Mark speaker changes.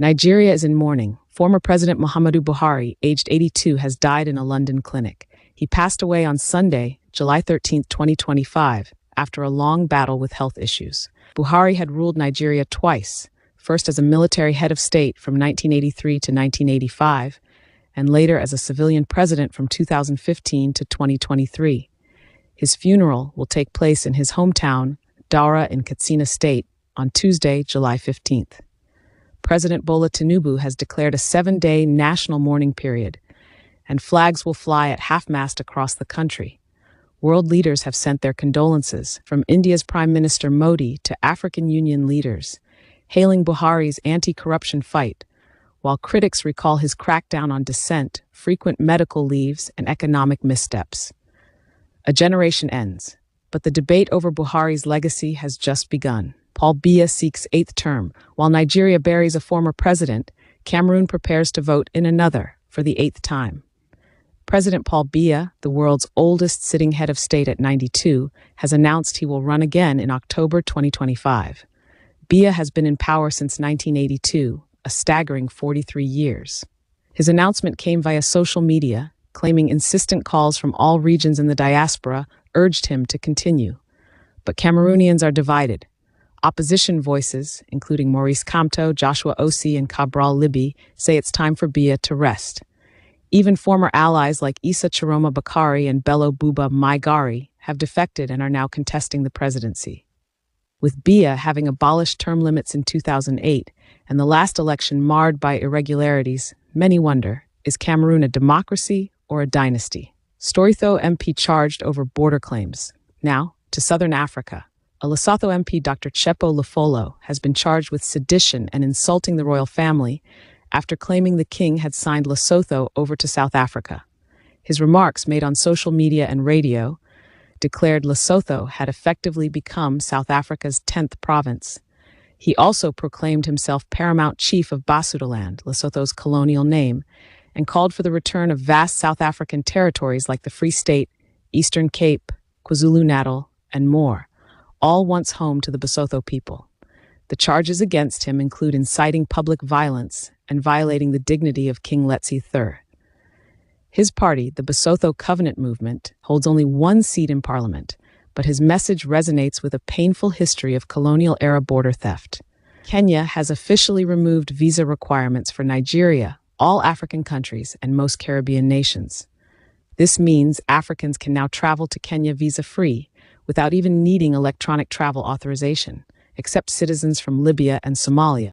Speaker 1: Nigeria is in mourning. Former President Muhammadu Buhari, aged 82, has died in a London clinic. He passed away on Sunday, July 13, 2025, after a long battle with health issues. Buhari had ruled Nigeria twice, first as a military head of state from 1983 to 1985, and later as a civilian president from 2015 to 2023. His funeral will take place in his hometown, Daura in Katsina State, on Tuesday, July 15th. President Bola Tinubu has declared a 7-day national mourning period, and flags will fly at half-mast across the country. World leaders have sent their condolences, from India's Prime Minister Modi to African Union leaders, hailing Buhari's anti-corruption fight, while critics recall his crackdown on dissent, frequent medical leaves, and economic missteps. A generation ends, but the debate over Buhari's legacy has just begun. Paul Biya seeks 8th term. While Nigeria buries a former president, Cameroon prepares to vote in another for the 8th time. President Paul Biya, the world's oldest sitting head of state at 92, has announced he will run again in October 2025. Biya has been in power since 1982, a staggering 43 years. His announcement came via social media, claiming insistent calls from all regions in the diaspora urged him to continue. But Cameroonians are divided. Opposition voices, including Maurice Kamto, Joshua Osei, and Cabral Libby, say it's time for Biya to rest. Even former allies like Issa Chiroma Bakari and Bello Buba Maigari have defected and are now contesting the presidency. With Biya having abolished term limits in 2008 and the last election marred by irregularities, many wonder, is Cameroon a democracy or a dynasty? Storytho MP charged over border claims. Now, to southern Africa. A Lesotho MP, Dr. Chepo Lefolo, has been charged with sedition and insulting the royal family after claiming the king had signed Lesotho over to South Africa. His remarks, made on social media and radio, declared Lesotho had effectively become South Africa's 10th province. He also proclaimed himself paramount chief of Basutoland, Lesotho's colonial name, and called for the return of vast South African territories like the Free State, Eastern Cape, KwaZulu-Natal, and more, all once home to the Basotho people. The charges against him include inciting public violence and violating the dignity of King Letsie III. His party, the Basotho Covenant Movement, holds only one seat in parliament, but his message resonates with a painful history of colonial-era border theft. Kenya has officially removed visa requirements for Nigeria, all African countries, and most Caribbean nations. This means Africans can now travel to Kenya visa-free, without even needing electronic travel authorization, except citizens from Libya and Somalia.